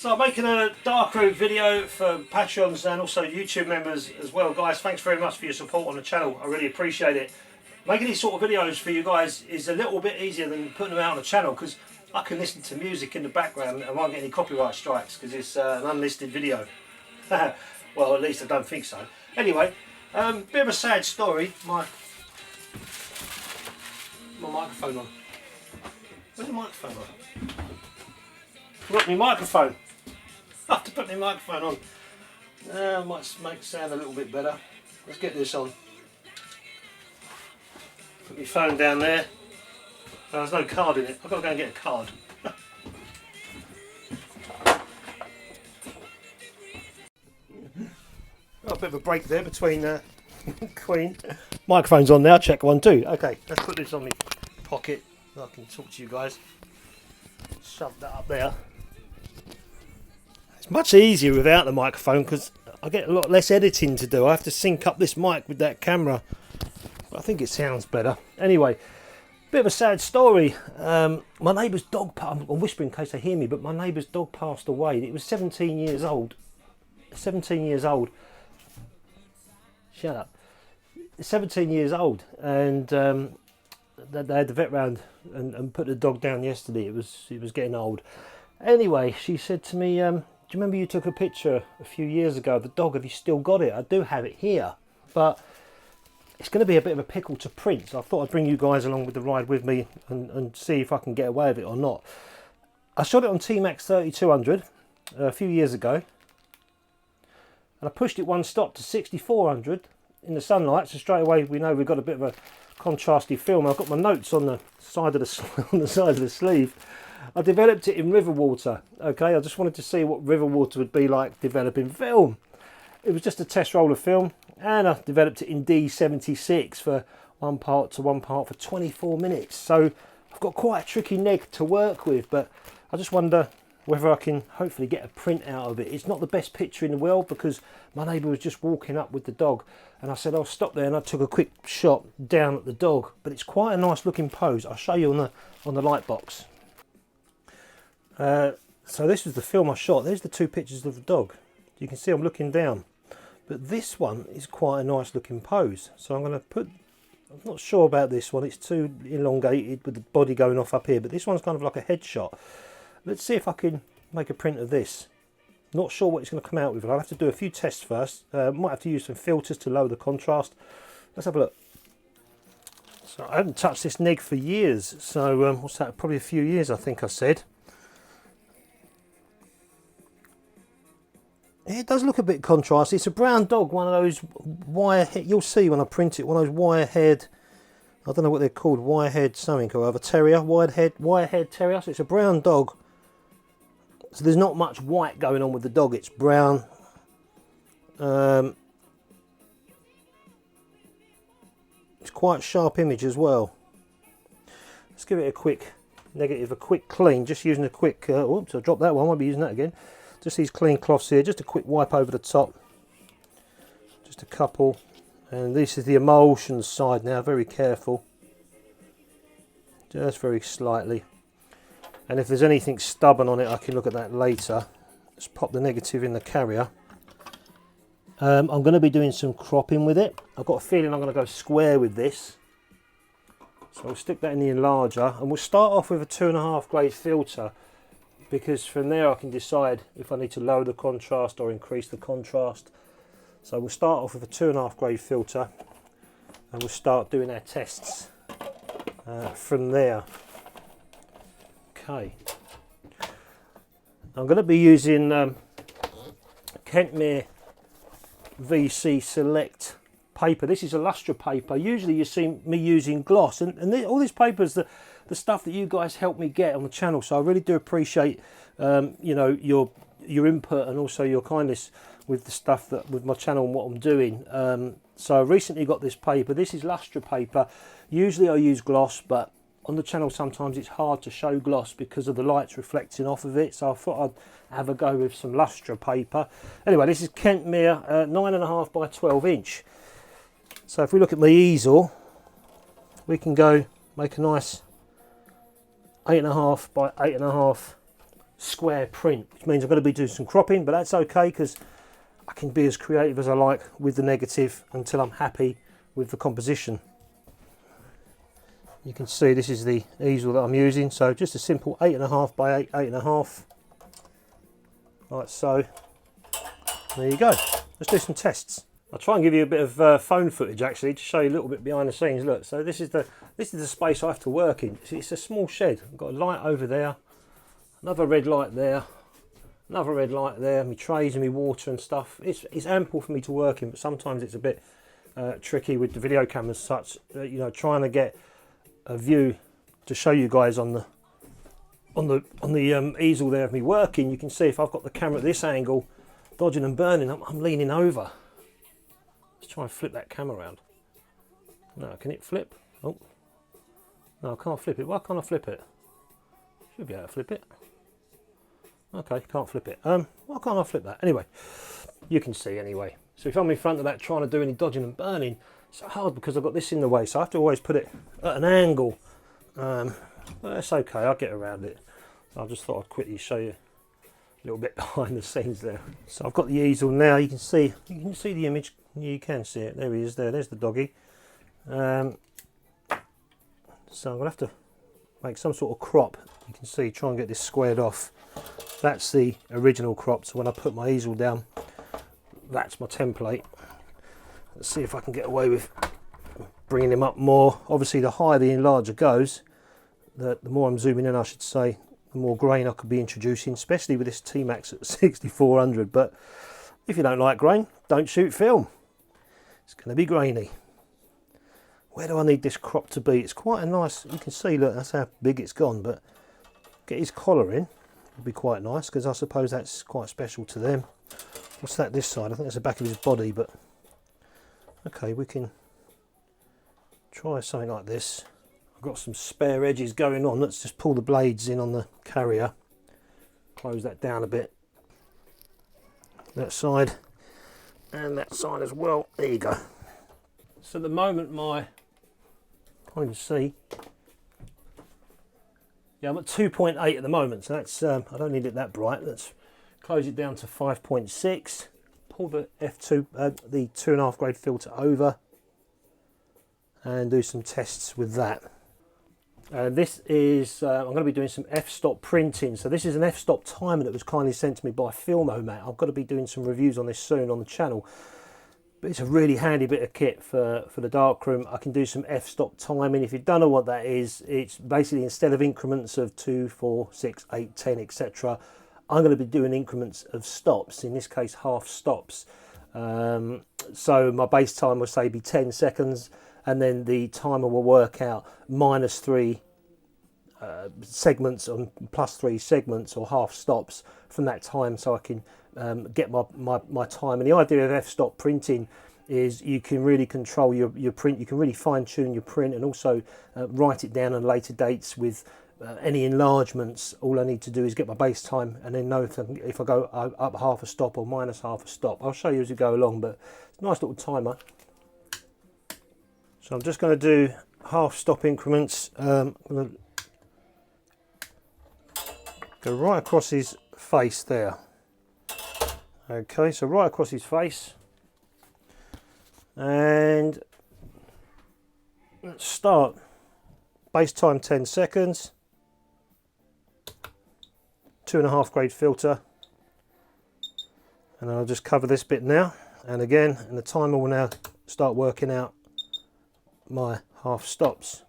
So I'm making a dark room video for Patreons and also YouTube members as well. Guys, thanks very much for your support on the channel. I really appreciate it. Making these sort of videos for you guys is a little bit easier than putting them out on the channel because I can listen to music in the background and I won't get any copyright strikes because it's an unlisted video. Well, at least I don't think so. Anyway, bit of a sad story. My microphone on. Where's the microphone on? Forgot my microphone. I have to put my microphone on. Might make it sound a little bit better. Let's get this on. Put my phone down there. Oh, there's no card in it. I've got to go and get a card. Oh, a bit of a break there between Queen. Microphone's on now. Check 1, 2. Okay, let's put this on my pocket so I can talk to you guys. Shove that up there. It's much easier without the microphone because I get a lot less editing to do. I have to sync up this mic with that camera. But I think it sounds better. Anyway, bit of a sad story. My neighbour's dog, I'm whispering in case they hear me, but my neighbour's dog passed away. It was 17 years old. 17 years old. Shut up. 17 years old. And they had the vet round and put the dog down yesterday. It was getting old. Anyway, she said to me, do you remember you took a picture a few years ago of the dog? Have you still got it? I do have it here, but it's going to be a bit of a pickle to print. So I thought I'd bring you guys along with the ride with me and see if I can get away with it or not. I shot it on T-Max 3200 a few years ago. And I pushed it one stop to 6400 in the sunlight. So straight away we know we've got a bit of a contrasty film. I've got my notes on the side of the on the side of the sleeve. I developed it in river water. Okay, I just wanted to see what river water would be like developing film. It was just a test roll of film, and I developed it in D76 for one part to one part for 24 minutes. So I've got quite a tricky neg to work with, but I just wonder whether I can hopefully get a print out of it. It's not the best picture in the world because my neighbour was just walking up with the dog and I said I'll stop there, and I took a quick shot down at the dog, but it's quite a nice looking pose. I'll show you on the light box. So this was the film I shot. There's the two pictures of the dog. You can see I'm looking down, but this one is quite a nice looking pose. So I'm going to put, I'm not sure about this one, it's too elongated with the body going off up here, but this one's kind of like a headshot. Let's see if I can make a print of this. Not sure what it's going to come out with. I'll have to do a few tests first. Might have to use some filters to lower the contrast. Let's have a look. So I haven't touched this neg for years. So what's that? Probably a few years, I think I said. It does look a bit contrasty. It's a brown dog, one of those wire head. You'll see when I print it, one of those wire head. I don't know what they're called, wire head something or other, terrier, wire head terrier. So it's a brown dog. So there's not much white going on with the dog. It's brown. It's quite a sharp image as well. Let's give it a quick negative, a quick clean. Just using a quick. Oops, I dropped that one. I won't be using that again. Just these clean cloths here. Just a quick wipe over the top. Just a couple. And this is the emulsion side now. Very careful. Just very slightly. And if there's anything stubborn on it, I can look at that later. Let's pop the negative in the carrier. I'm going to be doing some cropping with it. I've got a feeling I'm going to go square with this. So I'll stick that in the enlarger. And we'll start off with a 2.5 grade filter, because from there I can decide if I need to lower the contrast or increase the contrast. So we'll start off with a 2.5 grade filter and we'll start doing our tests from there. Okay, I'm going to be using Kentmere VC Select paper. This is a lustre paper. Usually you see me using gloss, and all this paper is the stuff that you guys help me get on the channel. So I really do appreciate you know, your input and also your kindness with the stuff that with my channel and what I'm doing. So I recently got this paper. This is lustre paper. Usually I use gloss, but on the channel sometimes it's hard to show gloss because of the lights reflecting off of it, so I thought I'd have a go with some lustre paper. Anyway, this is Kentmere 9.5 by 12 inch. So if we look at my easel, we can go make a nice 8.5 by 8.5 square print, which means I've got to be doing some cropping, but that's okay because I can be as creative as I like with the negative until I'm happy with the composition. You can see this is the easel that I'm using, so just a simple 8.5 by 8, 8.5, like so. There you go. Let's do some tests. I'll try and give you a bit of phone footage actually to show you a little bit behind the scenes. Look, so this is the space I have to work in. It's a small shed. I've got a light over there, another red light there, another red light there, my trays and my water and stuff. It's ample for me to work in, but sometimes it's a bit tricky with the video cameras such, you know, trying to get a view to show you guys on the easel there of me working. You can see if I've got the camera at this angle, dodging and burning, I'm leaning over. Let's try and flip that camera around. No, can it flip? Oh, no, I can't flip it. Why can't I flip it? Should be able to flip it. Okay, can't flip it. Why can't I flip that? Anyway, you can see anyway. So if I'm in front of that trying to do any dodging and burning, it's hard because I've got this in the way, so I have to always put it at an angle. But that's okay, I'll get around it. I just thought I'd quickly show you a little bit behind the scenes there. So I've got the easel now. You can see the image. You can see it. There he is. There's the doggy. So I'm gonna have to make some sort of crop. You can see, try and get this squared off. That's the original crop. So when I put my easel down, that's my template. Let's see if I can get away with bringing him up more. Obviously, the higher the enlarger goes, the more I'm zooming in, I should say, the more grain I could be introducing, especially with this T-Max at 6400. But if you don't like grain, don't shoot film. It's going to be grainy. Where do I need this crop to be? It's quite a nice, you can see, look, that's how big it's gone, but get his collar in would be quite nice, because I suppose that's quite special to them. What's that this side? I think that's the back of his body, but okay, we can try something like this. I've got some spare edges going on. Let's just pull the blades in on the carrier. Close that down a bit. That side and that side as well. There you go. So at the moment, can't even see. Yeah, I'm at 2.8 at the moment, so that's I don't need it that bright. Let's close it down to 5.6. Pull the f2, the 2.5 grade filter over, and do some tests with that. This is, I'm going to be doing some f-stop printing. So this is an f-stop timer that was kindly sent to me by Filmomat. I've got to be doing some reviews on this soon on the channel. But it's a really handy bit of kit for the darkroom. I can do some f-stop timing. If you don't know what that is, it's basically instead of increments of 2, 4, 6, 8, 10, etc. I'm going to be doing increments of stops, in this case half stops. So my base time will say be 10 seconds. And then the timer will work out -3 segments on +3 segments or half stops from that time, so I can get my time. And the idea of f-stop printing is you can really control your print, you can really fine-tune your print, and also write it down on later dates with any enlargements. All I need to do is get my base time and then know if I go up half a stop or minus half a stop. I'll show you as we go along, but it's a nice little timer. So I'm just going to do half stop increments. I'm going to go right across his face there. Okay, so right across his face. And let's start. Base time 10 seconds. 2.5 grade filter. And I'll just cover this bit now. And again, and the timer will now start working out my half stops.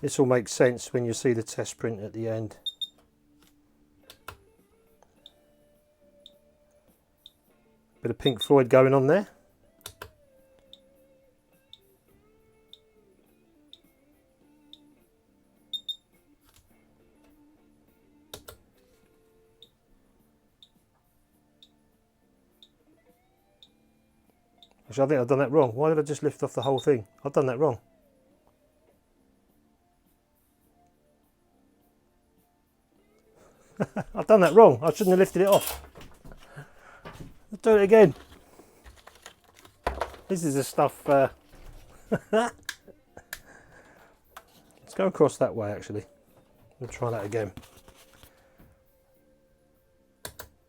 This will make sense when you see the test print at the end. Bit of Pink Floyd going on there. Actually, I think I've done that wrong. Why did I just lift off the whole thing? I've done that wrong. I've done that wrong. I shouldn't have lifted it off. Let's do it again. This is the stuff. Let's go across that way, actually. We'll try that again.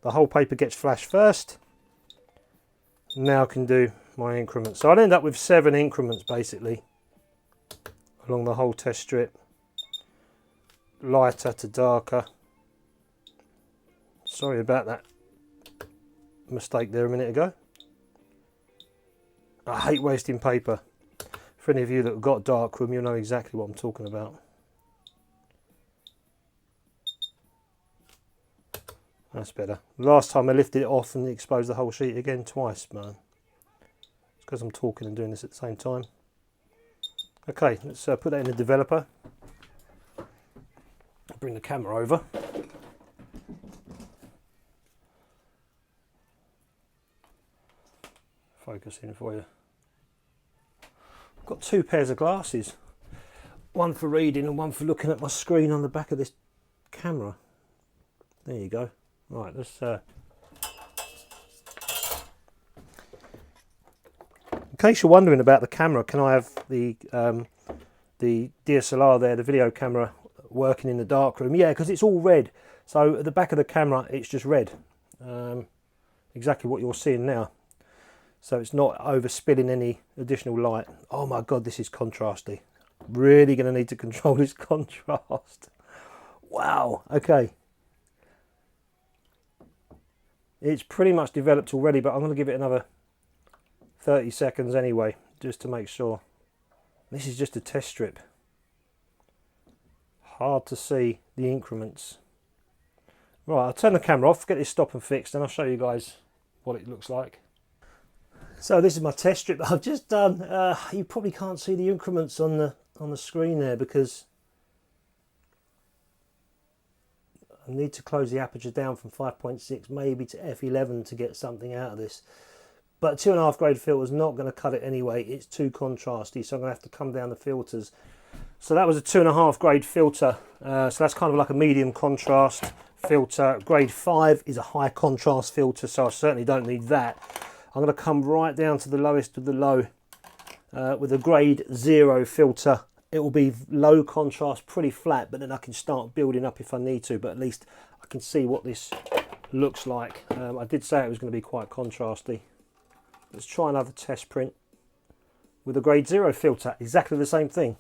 The whole paper gets flashed first. Now I can do my increments. So I'll end up with 7 increments basically along the whole test strip. Lighter to darker. Sorry about that mistake there a minute ago. I hate wasting paper. For any of you that have got a dark room, you'll know exactly what I'm talking about. That's better. Last time I lifted it off and exposed the whole sheet again twice, man. It's because I'm talking and doing this at the same time. Okay, let's put that in the developer. Bring the camera over. Focus in for you. I've got 2 pairs of glasses. One for reading and one for looking at my screen on the back of this camera. There you go. Right, let's in case you're wondering about the camera, can I have the DSLR there, the video camera, working in the darkroom? Yeah, because it's all red. So at the back of the camera, it's just red. Exactly what you're seeing now. So it's not overspilling any additional light. Oh my God, this is contrasty. Really going to need to control this contrast. Wow, okay. It's pretty much developed already, but I'm going to give it another 30 seconds anyway, just to make sure. This is just a test strip. Hard to see the increments. Right, I'll turn the camera off, get this stop and fixed, and I'll show you guys what it looks like. So this is my test strip that I've just done. You probably can't see the increments on the screen there because I need to close the aperture down from 5.6 maybe to f11 to get something out of this. But 2.5 grade filter is not going to cut it anyway. It's too contrasty, so I'm going to have to come down the filters. So that was a 2.5 grade filter. So that's kind of like a medium contrast filter. Grade 5 is a high contrast filter, so I certainly don't need that. I'm going to come right down to the lowest of the low with a grade 0 filter. It will be low contrast, pretty flat, but then I can start building up if I need to, but at least I can see what this looks like. I did say it was going to be quite contrasty. Let's try another test print with a grade 0 filter, exactly the same thing.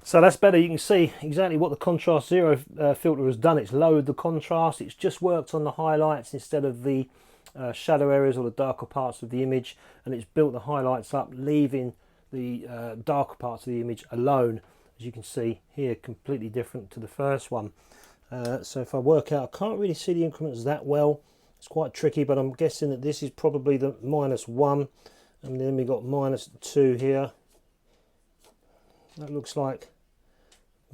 So that's better. You can see exactly what the contrast 0 filter has done. It's lowered the contrast. It's just worked on the highlights instead of the shadow areas or the darker parts of the image, and it's built the highlights up, leaving the darker parts of the image alone. As you can see here, completely different to the first one. So if I work out, I can't really see the increments that well. It's quite tricky, but I'm guessing that this is probably the -1, and then we got -2 here. That looks like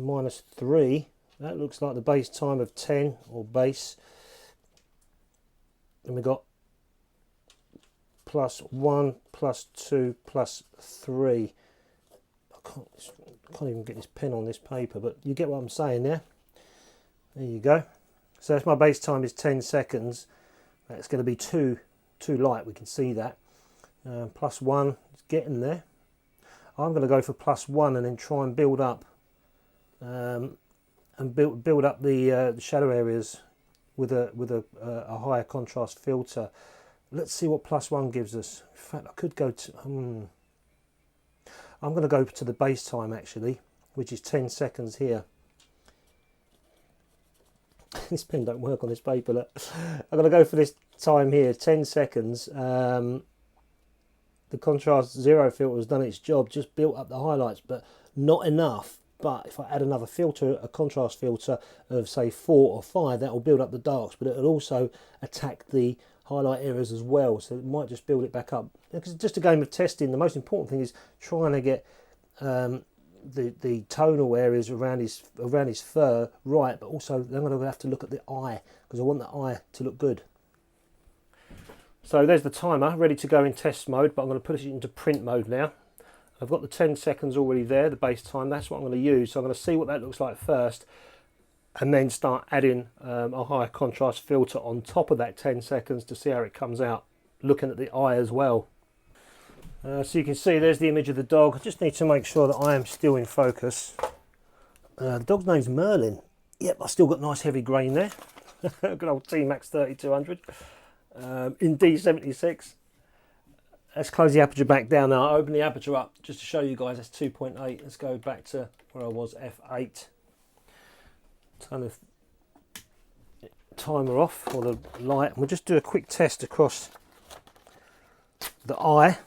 -3. That looks like the base time of 10 or base. And we got +1, +2, +3. I can't even get this pen on this paper, but you get what I'm saying there. There you go. So if my base time is 10 seconds, that's going to be too light. We can see that. +1 is getting there. I'm going to go for +1 and then try and build up build up the shadow areas with a higher contrast filter. Let's see what +1 gives us. In fact, I could go to I'm going to go to the base time actually, which is 10 seconds here. This pen don't work on this paper. Look. I'm going to go for this time here, 10 seconds. The contrast 0 filter has done its job, just built up the highlights, but not enough. But if I add another filter, a contrast filter of say 4 or 5, that will build up the darks, but it will also attack the highlight areas as well, so it might just build it back up. Because it's just a game of testing. The most important thing is trying to get the tonal areas around his fur right, but also then I'm going to have to look at the eye, because I want the eye to look good. So there's the timer ready to go in test mode, but I'm going to put it into print mode now. I've got the 10 seconds already there, the base time. That's what I'm going to use. So I'm going to see what that looks like first, and then start adding a higher contrast filter on top of that 10 seconds to see how it comes out, looking at the eye as well. So you can see there's the image of the dog. I just need to make sure that I am still in focus. The dog's name's Merlin. Yep, I've still got nice heavy grain there. Good old T-Max 3200 in D76. Let's close the aperture back down now. I'll open the aperture up just to show you guys that's 2.8. Let's go back to where I was, f8. Turn the timer off, or the light, and we'll just do a quick test across the eye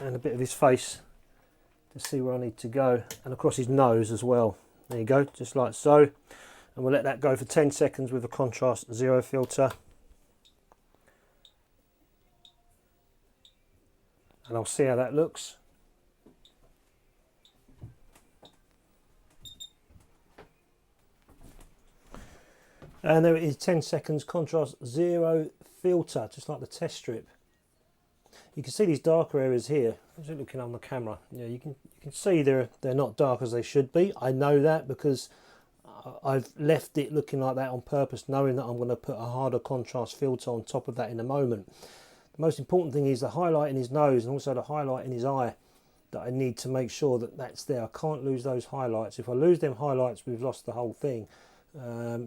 and a bit of his face to see where I need to go, and across his nose as well. There you go, just like so. And we'll let that go for 10 seconds with a contrast 0 filter. And I'll see how that looks. And there it is, 10 seconds, contrast 0 filter, just like the test strip. You can see these darker areas here. I'm just looking on the camera. Yeah, you can see they're not dark as they should be. I know that because I've left it looking like that on purpose, knowing that I'm going to put a harder contrast filter on top of that in a moment. The most important thing is the highlight in his nose and also the highlight in his eye that I need to make sure that that's there. I can't lose those highlights. If I lose them highlights, we've lost the whole thing. You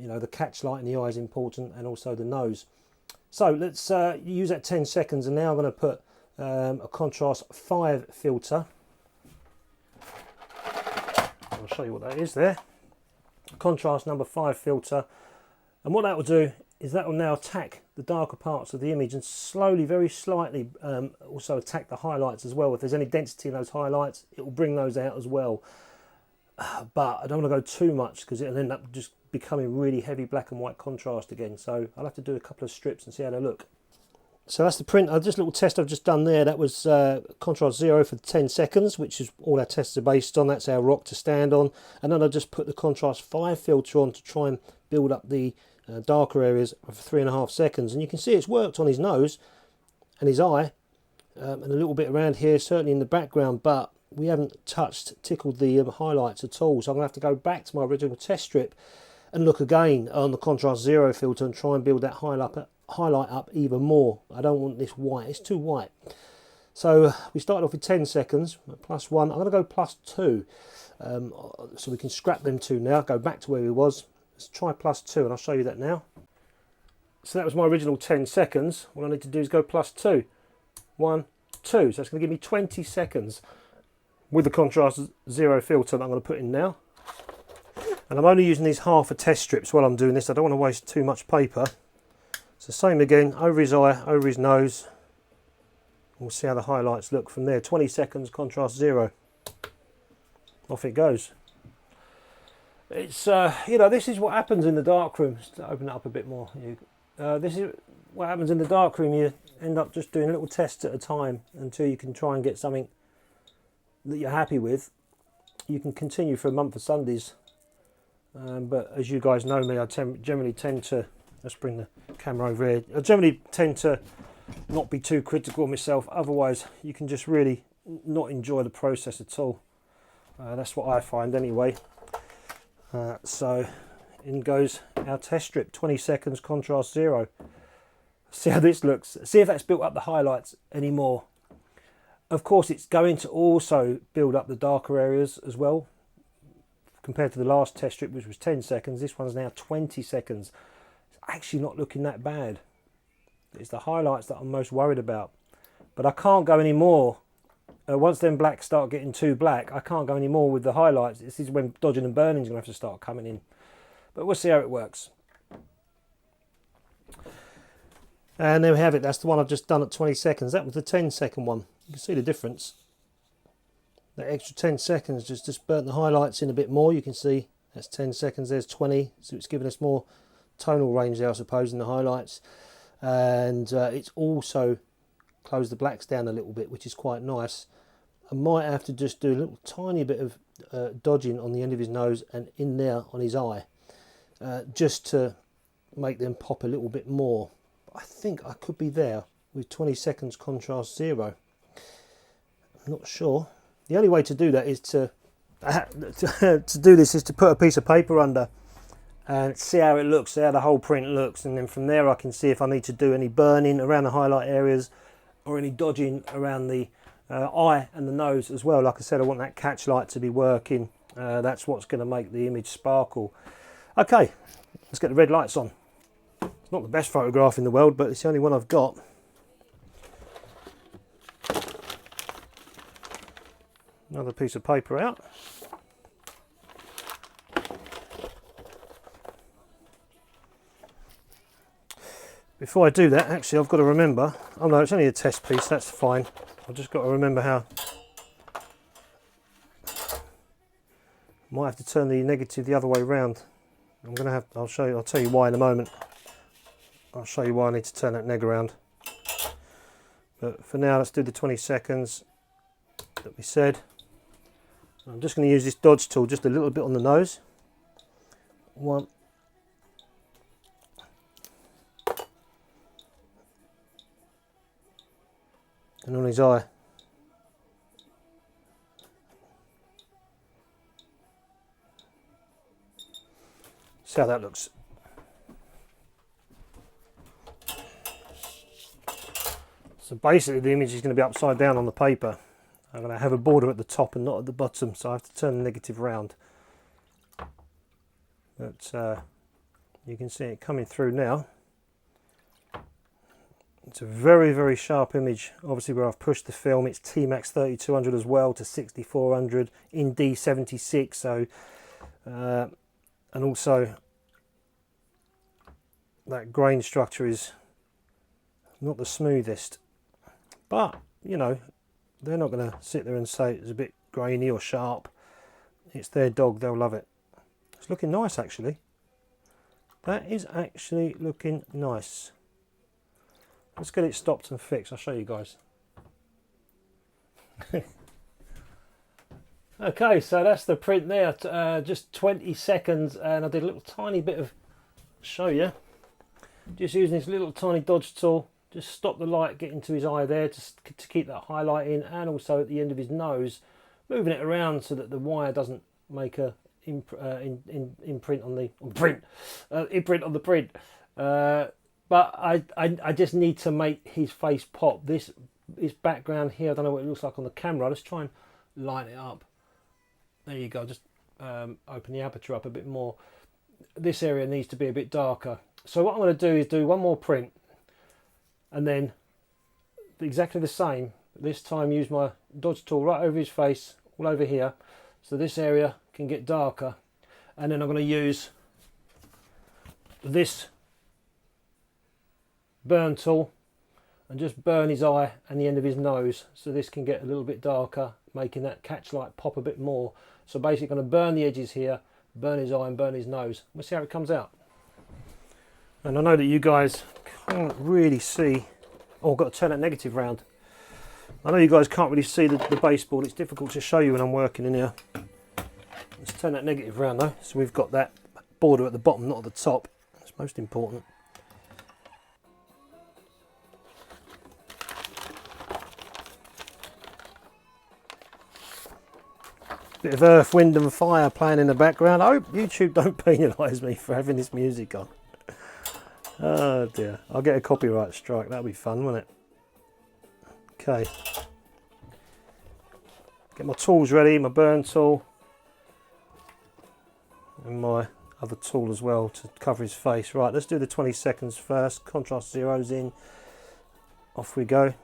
know, the catch light in the eye is important, and also the nose. So let's use that 10 seconds, and now I'm going to put a contrast 5 filter. I'll show you what that is there. Contrast number 5 filter, and what that will do is that will now attack the darker parts of the image and slowly, very slightly, also attack the highlights as well. If there's any density in those highlights, it will bring those out as well. But I don't want to go too much because it'll end up just becoming really heavy black and white contrast again. So I'll have to do a couple of strips and see how they look. So that's the print. This little test I've just done there, that was contrast 0 for 10 seconds, which is all our tests are based on. That's our rock to stand on. And then I just put the contrast 5 filter on to try and build up the darker areas for 3.5 seconds. And you can see it's worked on his nose and his eye and a little bit around here, certainly in the background, but we haven't tickled the highlights at all. So I'm going to have to go back to my original test strip and look again on the contrast 0 filter and try and build that highlight up even more. I don't want this white, it's too white. So we started off with 10 seconds, +1. I'm going to go +2, so we can scrap them two now, go back to where we was. Let's try +2 and I'll show you that now. So that was my original 10 seconds. What I need to do is go +2. 1, 2. So it's going to give me 20 seconds with the contrast 0 filter that I'm going to put in now. And I'm only using these half a test strips while I'm doing this. I don't want to waste too much paper. So same again, over his eye, over his nose. We'll see how the highlights look from there. 20 seconds, contrast 0. Off it goes. It's, you know, this is what happens in the darkroom. Just to open it up a bit more. This is what happens in the darkroom. You end up just doing little tests at a time until you can try and get something that you're happy with. You can continue for a month of Sundays. But as you guys know me, I generally tend to, let's bring the camera over here, I generally tend to not be too critical of myself, otherwise you can just really not enjoy the process at all. That's what I find anyway. So in goes our test strip, 20 seconds, contrast 0. See how this looks, see if that's built up the highlights anymore. Of course it's going to also build up the darker areas as well. Compared to the last test strip, which was 10 seconds, this one's now 20 seconds. It's actually not looking that bad. It's the highlights that I'm most worried about. But I can't go any more. Once them blacks start getting too black, I can't go any more with the highlights. This is when dodging and burning is going to have to start coming in. But we'll see how it works. And there we have it. That's the one I've just done at 20 seconds. That was the 10-second one. You can see the difference. That extra 10 seconds just burnt the highlights in a bit more. You can see that's 10 seconds, there's 20. So it's giving us more tonal range there, I suppose, in the highlights. And it's also closed the blacks down a little bit, which is quite nice. I might have to just do a little tiny bit of dodging on the end of his nose and in there on his eye, just to make them pop a little bit more. But I think I could be there with 20 seconds contrast 0. I'm not sure. The only way to do that is to do this is to put a piece of paper under and see how it looks, see how the whole print looks, and then from there I can see if I need to do any burning around the highlight areas or any dodging around the eye and the nose as well. Like I said, I want that catch light to be working That's what's going to make the image sparkle. Okay, let's get the red lights on. It's not the best photograph in the world, but it's the only one I've got. Another piece of paper out. Before I do that, actually, I've got to remember, oh no, it's only a test piece, that's fine. I've just got to remember how, might have to turn the negative the other way round. I'm going to have, I'll tell you why in a moment. I'll show you why I need to turn that neg around. But for now, let's do the 20 seconds that we said. I'm just going to use this dodge tool just a little bit on the nose. One. And on his eye. See how that looks. So basically the image is going to be upside down on the paper. I'm going to have a border at the top and not at the bottom, so I have to turn the negative round. But you can see it coming through now. It's a very, very sharp image. Obviously where I've pushed the film, it's T-Max 3200 as well to 6400 in D76. So, and also that grain structure is not the smoothest. But, you know, they're not going to sit there and say it's a bit grainy or sharp. It's their dog, they'll love it. It's looking nice actually. That is actually looking nice. Let's get it stopped and fixed. I'll show you guys. Okay, so that's the print there. Just 20 seconds, and I did a little tiny bit of show you. Just using this little tiny dodge tool. Just stop the light getting to his eye there to keep that highlight in, and also at the end of his nose, moving it around so that the wire doesn't make a imprint on the print. But I just need to make his face pop. This background here, I don't know what it looks like on the camera. Let's try and line it up. There you go. Just open the aperture up a bit more. This area needs to be a bit darker. So what I'm going to do is do one more print, and then exactly the same. This time use my dodge tool right over his face, all over here, so this area can get darker. And then I'm going to use this burn tool and just burn his eye and the end of his nose, so this can get a little bit darker, making that catch light pop a bit more. So basically going to burn the edges here, burn his eye and burn his nose. We'll see how it comes out. And I know that you guys can't really see, oh, I've got to turn that negative round. I know you guys can't really see the baseboard. It's difficult to show you when I'm working in here. Let's turn that negative round though, so we've got that border at the bottom, not at the top. That's most important. Bit of Earth, Wind and Fire playing in the background. I hope YouTube don't penalise me for having this music on. Oh dear, I'll get a copyright strike. That'll be fun, won't it? Okay. Get my tools ready, my burn tool. And my other tool as well to cover his face. Right, let's do the 20 seconds first. Contrast zeros in. Off we go.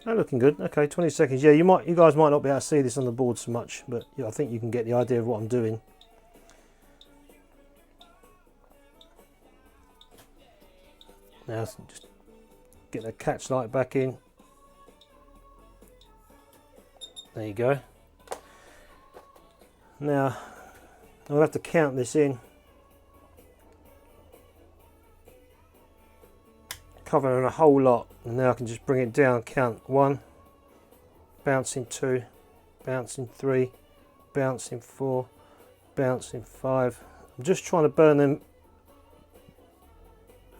Oh, looking good. Okay, 20 seconds. Yeah, you guys might not be able to see this on the board so much, but yeah, I think you can get the idea of what I'm doing. Now just get the catch light back in. There you go. Now I'll have to count this in. Covering a whole lot, and now I can just bring it down, count 1, bouncing 2, bouncing 3, bouncing 4, bouncing 5. I'm just trying to burn them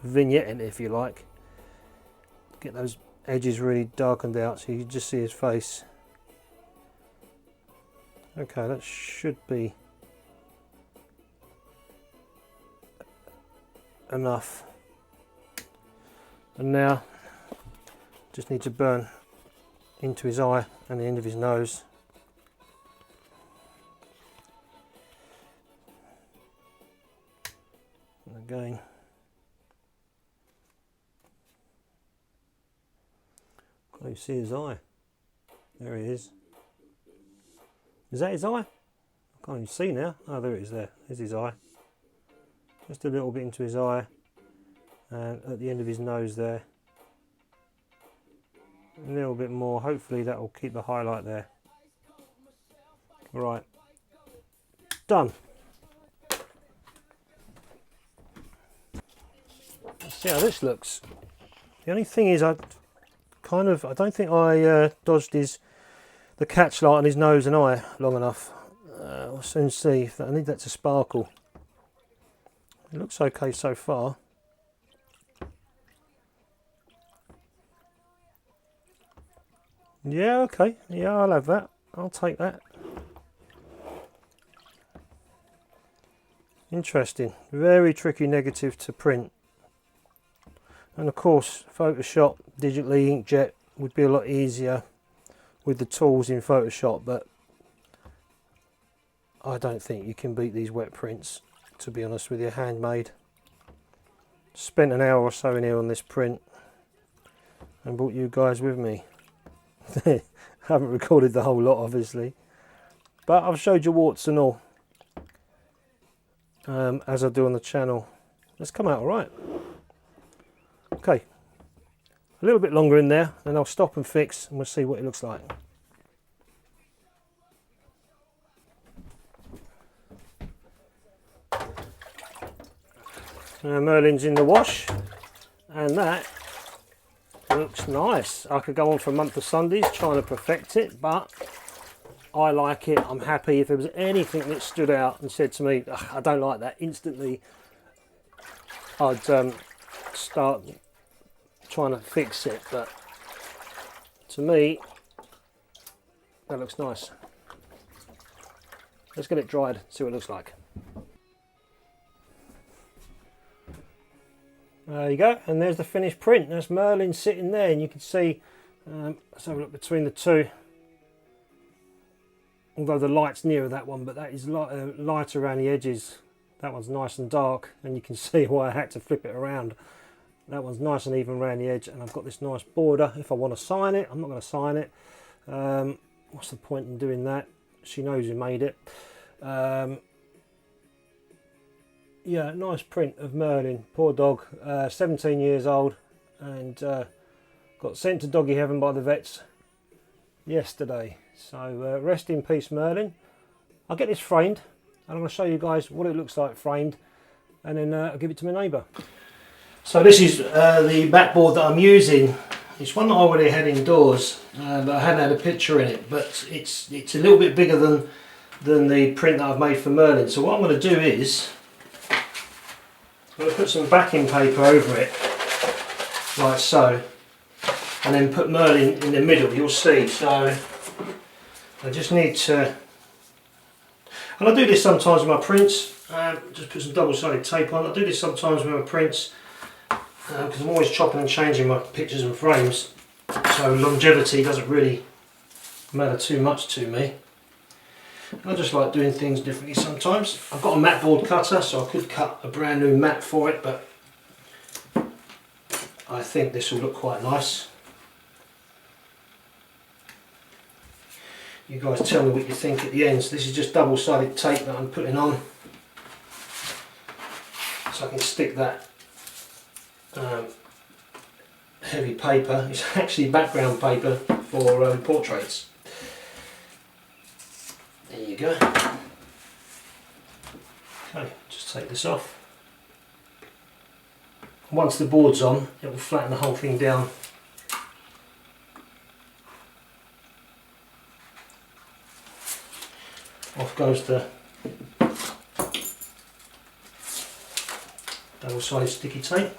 vignette in, if you like. Get those edges really darkened out so you can just see his face. Okay, that should be enough. And now just need to burn into his eye and the end of his nose. And again. Oh, you see his eye. There he is. Is that his eye? I can't even see now. Oh, there it is there. There's his eye. Just a little bit into his eye. And at the end of his nose there. A little bit more. Hopefully that will keep the highlight there. Right. Done. Let's see how this looks. The only thing is I don't think I dodged the catch light on his nose and eye long enough. We'll soon see. I need that to sparkle. It looks okay so far. Yeah, okay. Yeah, I'll have that. I'll take that. Interesting. Very tricky negative to print. And of course, Photoshop, digitally inkjet would be a lot easier with the tools in Photoshop, but I don't think you can beat these wet prints, to be honest with you, handmade. Spent an hour or so in here on this print and brought you guys with me. Haven't recorded the whole lot obviously, but I've showed you warts and all, as I do on the channel. It's come out alright. Okay, a little bit longer in there, then I'll stop and fix and we'll see what it looks like. Merlin's in the wash, and that looks nice. I could go on for a month of Sundays trying to perfect it, but I like it. I'm happy. If there was anything that stood out and said to me, I don't like that, instantly I'd start trying to fix it. But to me, that looks nice. Let's get it dried, see what it looks like. There you go, and there's the finished print. That's Merlin sitting there, and you can see, let's have a look between the two. Although the light's nearer that one, but that is light around the edges. That one's nice and dark, and you can see why I had to flip it around. That one's nice and even around the edge, and I've got this nice border. If I want to sign it, I'm not going to sign it. What's the point in doing that? She knows who made it. Yeah, nice print of Merlin, poor dog, 17 years old, and got sent to doggy heaven by the vets yesterday. So rest in peace, Merlin. I'll get this framed, and I'm going to show you guys what it looks like framed, and then I'll give it to my neighbour. So this is the backboard that I'm using. It's one that I already had indoors, but I hadn't had a picture in it, but it's a little bit bigger than the print that I've made for Merlin. So what I'm going to do is, I'm going to put some backing paper over it, like so, and then put Merlin in the middle, you'll see. So I just need to, and I do this sometimes with my prints, just put some double-sided tape on. I do this sometimes with my prints, because I'm always chopping and changing my pictures and frames, so longevity doesn't really matter too much to me. I just like doing things differently sometimes. I've got a matte board cutter, so I could cut a brand new mat for it, but I think this will look quite nice. You guys tell me what you think at the end. So this is just double-sided tape that I'm putting on, so I can stick that heavy paper. It's actually background paper for portraits. There you go. Okay, just take this off. Once the board's on, it will flatten the whole thing down. Off goes the double-sided sticky tape.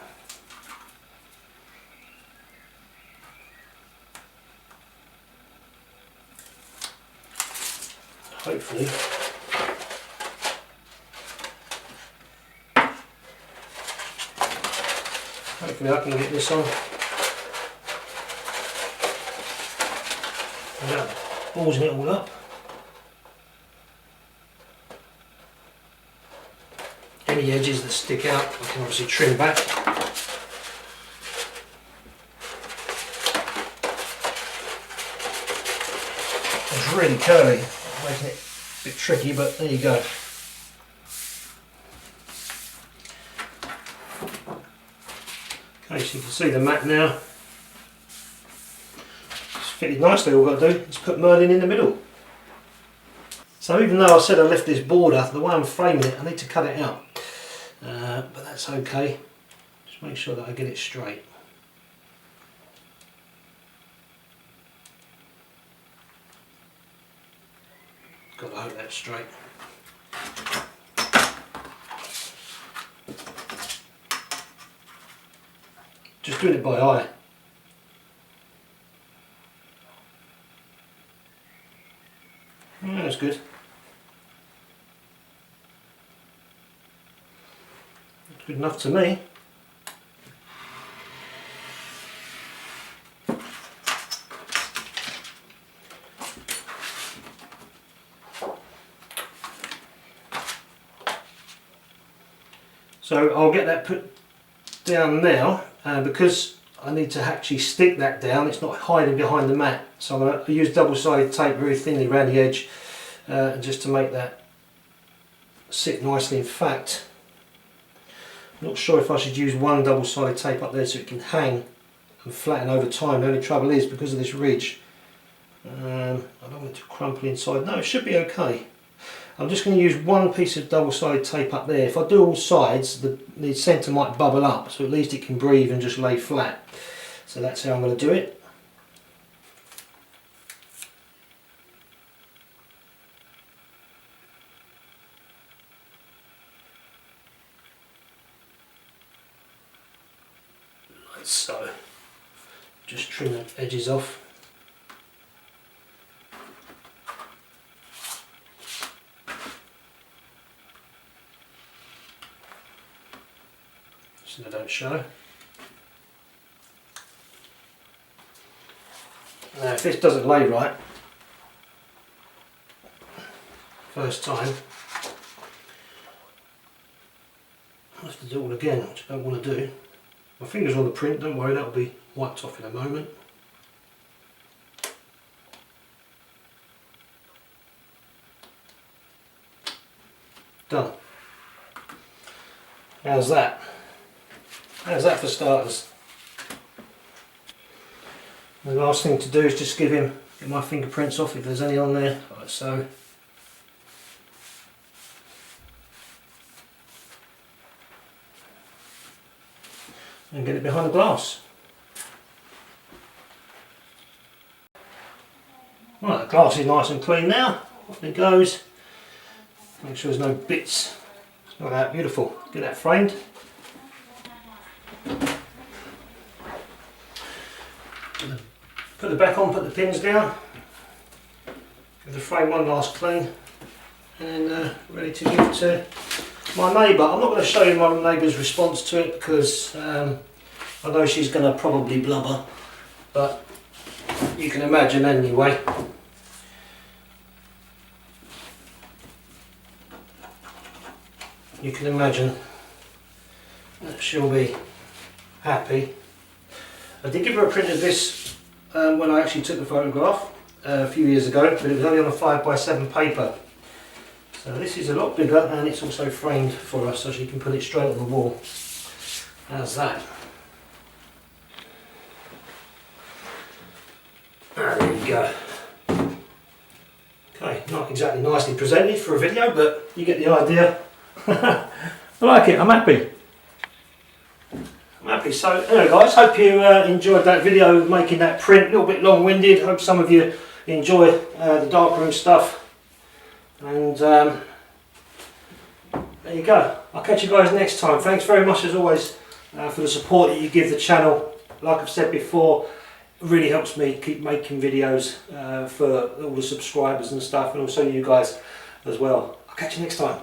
Hopefully I can get this on. without ballsing it all up. Any edges that stick out I can obviously trim back. It's really curly, making it a bit tricky, but there you go. Okay, so you can see the mat now. It's fitted nicely. All I've got to do is put Merlin in the middle. So even though I said I left this border, the way I'm framing it, I need to cut it out. But that's okay. Just make sure that I get it straight. Got to hope that's straight. Just doing it by eye. That's good. That's good enough to me. So I'll get that put down now, because I need to actually stick that down. It's not hiding behind the mat, so I'm going to use double-sided tape very thinly around the edge, just to make that sit nicely. In fact, I'm not sure if I should use one double-sided tape up there so it can hang and flatten over time. The only trouble is, because of this ridge, I don't want it to crumple inside. No, it should be okay. I'm just going to use one piece of double-sided tape up there. If I do all sides, the centre might bubble up, so at least it can breathe and just lay flat. So that's how I'm going to do it. Like so. Just trim the edges off. So they don't show. Now if this doesn't lay right, first time, I'll have to do it all again, which I don't want to do. My finger's on the print, don't worry, that'll be wiped off in a moment. Done. How's that? How's that for starters? The last thing to do is just get my fingerprints off if there's any on there, like so. And get it behind the glass. Right, the glass is nice and clean now. Off it goes. Make sure there's no bits. It's not that beautiful. Get that framed. Put the back on, put the pins down. Give the frame one last clean. And ready to give it to my neighbour. I'm not going to show you my neighbour's response to it because I know she's going to probably blubber, but you can imagine anyway. You can imagine that she'll be happy. I did give her a print of this when I actually took the photograph a few years ago, but it was only on a 5x7 paper. So this is a lot bigger and it's also framed for us so she can put it straight on the wall. How's that? There you go. Okay, not exactly nicely presented for a video, but you get the idea. I like it, I'm happy. I'm happy. So anyway guys, hope you enjoyed that video making that print. A little bit long-winded. Hope some of you enjoy the darkroom stuff. And there you go. I'll catch you guys next time. Thanks very much as always for the support that you give the channel. Like I've said before, it really helps me keep making videos for all the subscribers and stuff, and also you guys as well. I'll catch you next time.